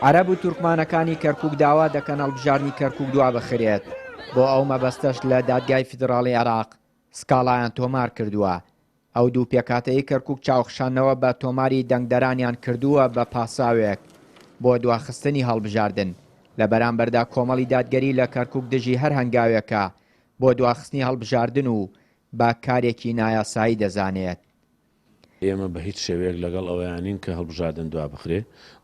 عەرەب و تورکمانەکانی کەرکووک داوا دەکەن هەڵبژاردنی کەرکووک دوا بخرێت بۆ ئەو مەبەستەش لە دادگای فیدراڵی عێراق سکاڵایان تۆمار کردووە. ئەو دوو پێکاتەی کەرکووک چاوخشانەوە بە تۆماری دەنگدەرانیان کردووە بە پاساوێک بۆ دواخستنی هەڵبژاردن لە بەرامبەردا کۆمەڵی دادگەری لە کەرکووک دژی هەر هەنگاوێکە بۆ دواخستنی هەڵبژاردن و با کارێکی نایاسایی دەزانێت. ئێمە بە هیچ شێوەیەک لەگەڵ ئەوەیانین کە هەڵبژاردن دوا بخرێ،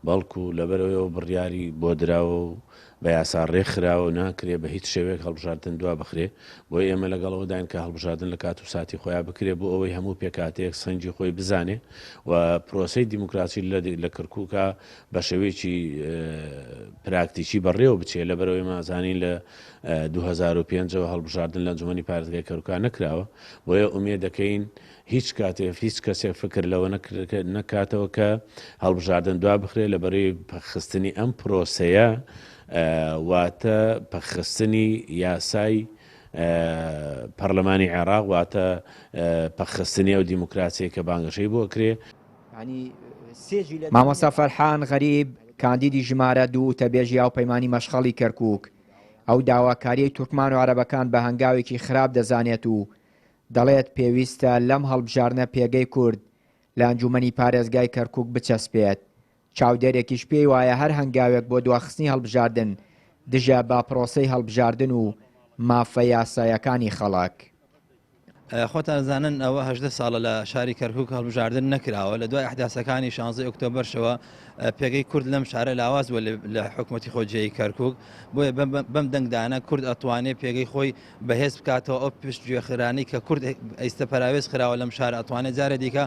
بەڵکو لەبەرەوەی بڕیاری بۆ دراوە و بە یاسا ڕێکخراوە ناکرێ بە هیچ شێوەیە هەڵبژاردن دوا بخرێ. بۆی ئێمە لەگەڵەوەداین کە هەڵبژاردن لە کات و ساتی خۆیان بکرێ بۆ ئەوەی هەموو پێکاتەیەک سەنجی خۆی بزانێ و پرۆسەی دیموکراسی لە کەرکووکە بە شێوەیەکی پراکتیکی بەڕێوە بچێت. لەبەرەوەی مازانین لە 2005ەوە هەڵبژاردن لە ئەنجومەنی پارێزگای کەرکووک نەکراوە، بۆیە ئومێد دەکەین هیچ کاتێک هیچ کەسێک فکر لەوە نەکاتەوە کە هەڵبژاردن دوا بخرێت لەبەرەوەی پەخستنی ئەم پرۆسەیە واتە پەخستنی یاسای پەرلەمانی عێراق واتە پەخستنی ئەو دیموکراسیە کە بانگەشەی بۆ کرێ. مامۆستا فەرحان غەریب کاندیدی ژمارە 2 تەبێژی هاوپەیمانی مەشخەڵی کەرکووک ئەو داواکاریەی تورکمان و عەرەبەکان بە هەنگاوێکی خراپ دەزانێت و دەڵێت پێویستە لەم هەڵبژاردنە پێگەی کورد لە ئەنجومەنی پارێزگای کەرکووک بچەسپێت. چاودێرێکیش پێی وایە هەر هەنگاوێک بۆ دواخستنی هەڵبژاردن دژە با پرۆسەی هەڵبژاردن و مافە یاسایەکانی خەڵک. خۆتان زانن ئەوە 18 ساڵە لە شاری کەرکووک هەڵبژاردن نەکراوە لە دوای ئەحداسەکانی 16 ئۆکتۆبەرشەوە پێگەی کورد لەم شارە لاواز بووە لە حکوومەتی خۆجێی کەرکووک. بۆیە بەم دەنگدانە کورد ئەتوانێت پێگەی خۆی بەهێز بکاتەوە ئەو پشتگوێخرانی کە کورد ئەیستە پەراوێز خراوە لەم شار ئەتوانێت جارە دیکە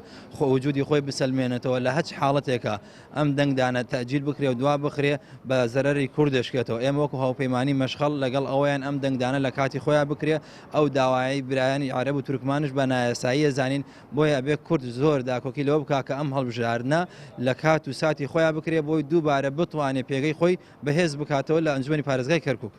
وجودی خۆی بسەلمێنێتەوە لە هەچ حاڵەتێکە ئەم دەنگدانە تەجیل بکرێ و دوا بخرێ بە زەرەری کوورد دەشکێتەوە. ئێمە وەکو هاوپەیمانی مەشخەڵ لەگەڵ ئەوەیان ئەم دەنگدانە لە کاتی خۆیان بکرێ ئەو داوایی برایانی عەرەب و تورکمانش بە نایاساییە زانین. بۆیە ئەبێ کورد زۆر داکۆکی لەوە بکا کە ئەم هەڵبژاردنە لە کات و ساتی خۆیان بکرێ بۆی دووبارە بتوانێت پێگەی خۆی بەهێز بکاتەوە لە ئەنجومەنی پارێزگای کەرکووک.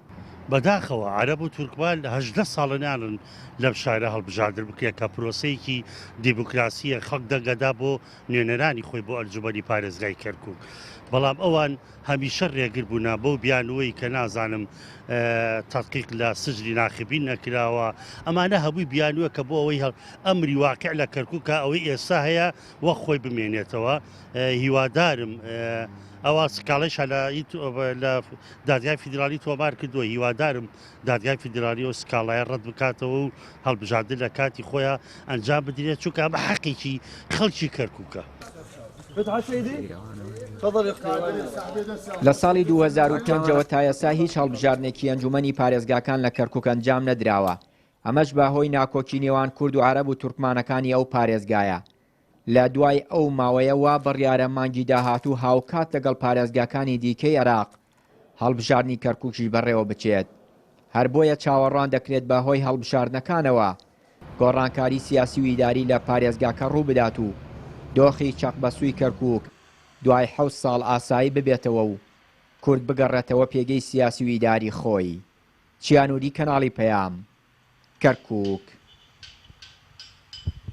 بەداخەوە عەرەب و تورکمان 18 ساڵەنیانن لەم شارە هەڵبژاردن بکرێت کە پرۆسەیەکی دیموکراسیە خەڵک دەنگەدا بۆ نوێنەرانی خۆی بۆ ئەنجومەنی پارێزگای کەرکووک. بەڵام ئەوان هەمیشە ڕێگر بوونا بۆ بیانوەی کە نازانم تەدقیق لە سژنی ناخبین نەکراوە. ئەمانە هەمووی بیانوە کە بۆ ئەوەی ئەمری واقع لە کەرکووکە ئەوەی ئێستا هەیە وە خۆی بمێنێتەوە. هیوادارم ئەوە سکاڵیش لە دادگای فیدرالی تۆمار کردووە. هیوادارم دادگای فیدرالی و سکاڵایە ڕەت بکاتەوە و هەڵبژاردن لە کاتی خۆیان ئەنجام بدرێت چونکە ئەمە حەقێکی خەڵکی کەرکووکە. لە ساڵی 2005ەوە تا ئێستا هیچ هەڵبژاردنێکی ئەنجومەنی پارێزگاکان لە کەرکووک ئەنجام نەدراوە. ئەمەش بەهۆی ناکۆکی نێوان کورد و عەرەب و تورکمانەکانی ئەو پارێزگایە. لە دوای ئەو ماوەیە وا بڕیارە مانگی داهاتوو هاوکات لەگەڵ پارێزگاکانی دیکەی عێراق هەڵبژاردنی کەرکووکیش بەڕێوە بچێت. هەر بۆیە چاوەڕوان دەکرێت بەهۆی هەڵبژاردنەکانەوە گۆڕانکاری سیاسی و ئیداری لە پارێزگاکە ڕوو بدات و دۆخی چەقبەسووی کەرکووک دوای 7 ساڵ ئاسایی ببێتەوە و کورد بگەڕێتەوە پێگەی سیاسی و ئیداری خۆی. چیانوری کەناڵی پەیام، کەرکووک.